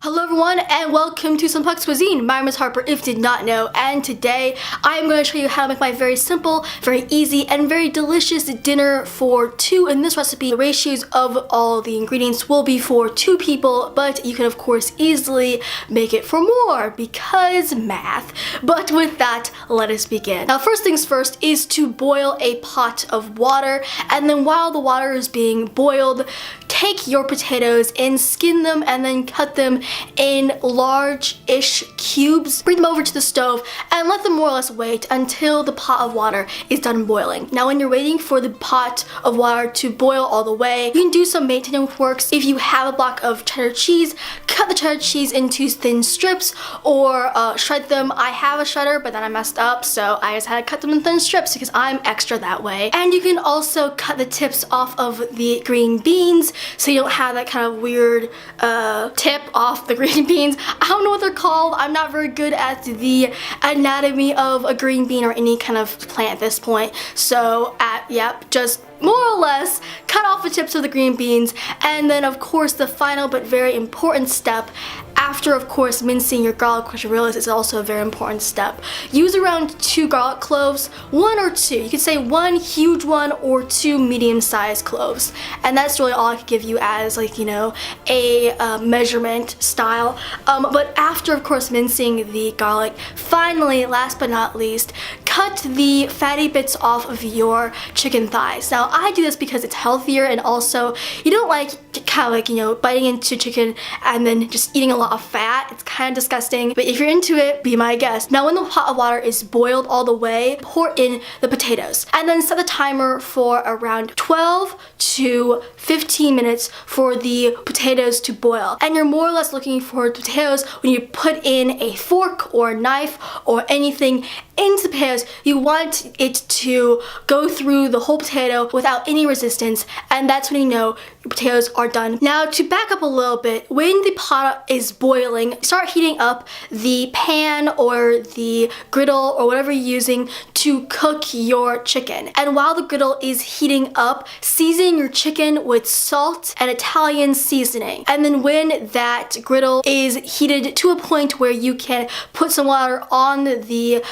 Hello everyone and welcome to Simplex Cuisine. My name is Harper if you did not know, and today I'm going to show you how to make my very simple, very easy, and very delicious dinner for two. In this recipe, the ratios of all the ingredients will be for 2 people, but you can of course easily make it for more because math. But with that, let us begin. Now first things first is to boil a pot of water, and then while the water is being boiled, take your potatoes and skin them and then cut them in large-ish cubes. Bring them over to the stove and let them more or less wait until the pot of water is done boiling. Now when you're waiting for the pot of water to boil all the way, you can do some maintenance works. If you have a block of cheddar cheese, cut the cheddar cheese into thin strips or shred them. I have a shredder, but then I messed up, so I just had to cut them in thin strips because I'm extra that way. And you can also cut the tips off of the green beans so you don't have that kind of weird tip off the green beans. I don't know what they're called. I'm not very good at the anatomy of a green bean or any kind of plant at this point. So, just more or less cut off the tips of the green beans, and then of course the final but very important step after of course mincing your garlic, which I realize is also a very important step. Use around 2 garlic cloves, 1 or 2. You could say 1 huge one or 2 medium-sized cloves, and that's really all I could give you as a measurement style. But after of course mincing the garlic, finally, last but not least, cut the fatty bits off of your chicken thighs. Now I do this because it's healthier, and also you don't like biting into chicken and then just eating a lot of fat. It's kind of disgusting, but if you're into it, be my guest. Now when the pot of water is boiled all the way, pour in the potatoes and then set the timer for around 12 to 15 minutes for the potatoes to boil. And you're more or less looking for potatoes when you put in a fork or a knife or anything into the potatoes. You want it to go through the whole potato without any resistance, and that's when you know your potatoes are done. Now to back up a little bit, when the pot is boiling, start heating up the pan or the griddle or whatever you're using to cook your chicken. And while the griddle is heating up, season your chicken with salt and Italian seasoning. And then when that griddle is heated to a point where you can put some water on the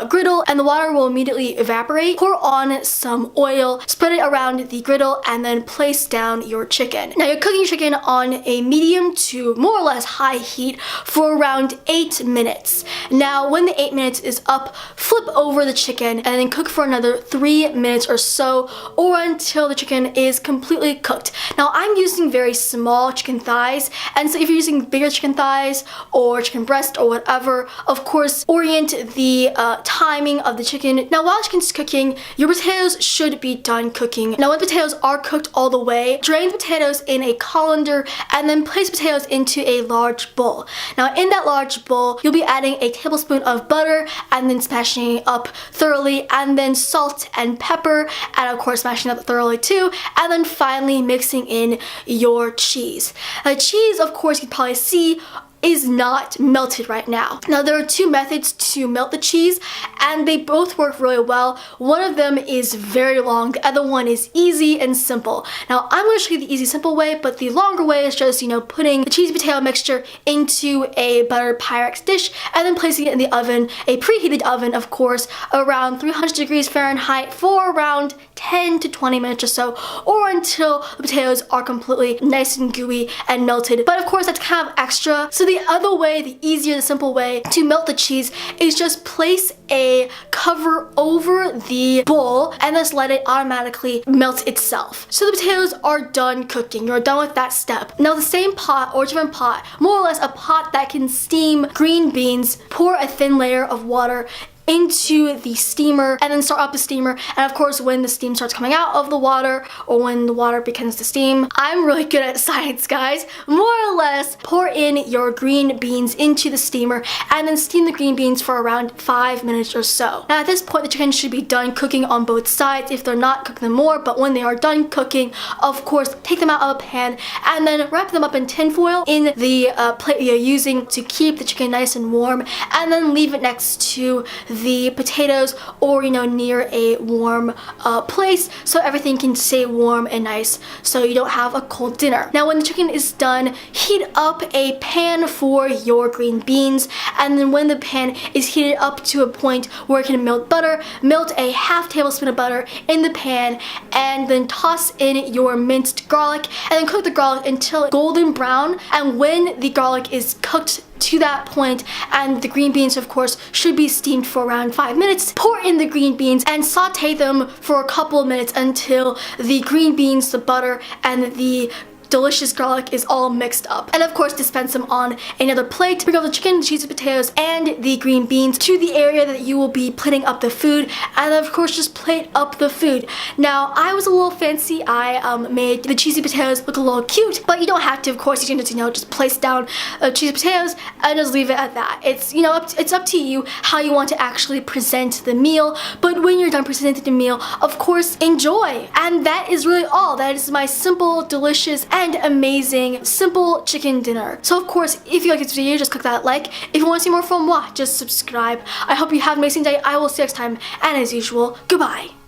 griddle and the water will immediately evaporate, pour on some oil, spread it around the griddle, and then place down your chicken. Now you're cooking chicken on a medium to more or less high heat for around 8 minutes. Now when the 8 minutes is up, flip over the chicken and then cook for another 3 minutes or so, or until the chicken is completely cooked. Now I'm using very small chicken thighs, and so if you're using bigger chicken thighs or chicken breast or whatever, of course orient the timing of the chicken. Now while chicken's cooking, your potatoes should be done cooking. Now when potatoes are cooked all the way, drain the potatoes in a colander and then place potatoes into a large bowl. Now in that large bowl, you'll be adding a tablespoon of butter and then smashing it up thoroughly, and then salt and pepper, and of course smashing it up thoroughly too, and then finally mixing in your cheese. The cheese, of course, you can probably see is not melted right now. Now there are 2 methods to melt the cheese, and they both work really well. One of them is very long, the other one is easy and simple. Now I'm going to show you the easy simple way, but the longer way is just putting the cheese potato mixture into a buttered Pyrex dish and then placing it in the oven, a preheated oven of course, around 300 degrees Fahrenheit for around 10 to 20 minutes or so, or until the potatoes are completely nice and gooey and melted. But of course that's kind of extra. So the other way, the easier, the simple way to melt the cheese is just place a cover over the bowl and just let it automatically melt itself. So the potatoes are done cooking. You're done with that step. Now the same pot or different pot, more or less a pot that can steam green beans, pour a thin layer of water into the steamer and then start up the steamer. And of course when the steam starts coming out of the water, or when the water begins to steam, I'm really good at science guys, more or less pour in your green beans into the steamer and then steam the green beans for around 5 minutes or so. Now at this point the chicken should be done cooking on both sides. If they're not, cook them more, but when they are done cooking, of course take them out of a pan and then wrap them up in tin foil in the plate you're using to keep the chicken nice and warm, and then leave it next to the potatoes or, you know, near a warm place so everything can stay warm and nice so you don't have a cold dinner. Now when the chicken is done, heat up a pan for your green beans, and then when the pan is heated up to a point where it can melt butter, melt a half tablespoon of butter in the pan, and then toss in your minced garlic, and then cook the garlic until golden brown. And when the garlic is cooked to that point, and the green beans of course should be steamed for around 5 minutes, pour in the green beans and saute them for a couple of minutes until the green beans, the butter, and the delicious garlic is all mixed up. And of course dispense them on another plate. Bring out the chicken, the cheesy potatoes, and the green beans to the area that you will be plating up the food, and of course just plate up the food. Now I was a little fancy. I made the cheesy potatoes look a little cute, but you don't have to. Of course you can just, you know, just place down cheesy potatoes and just leave it at that. It's, you know, it's up to you how you want to actually present the meal, but when you're done presenting the meal, of course enjoy. And that is really all. That is my simple, delicious, and amazing simple chicken dinner. So of course, if you like this video, just click that like. If you want to see more from moi, just subscribe. I hope you have an amazing day. I will see you next time, and as usual, goodbye.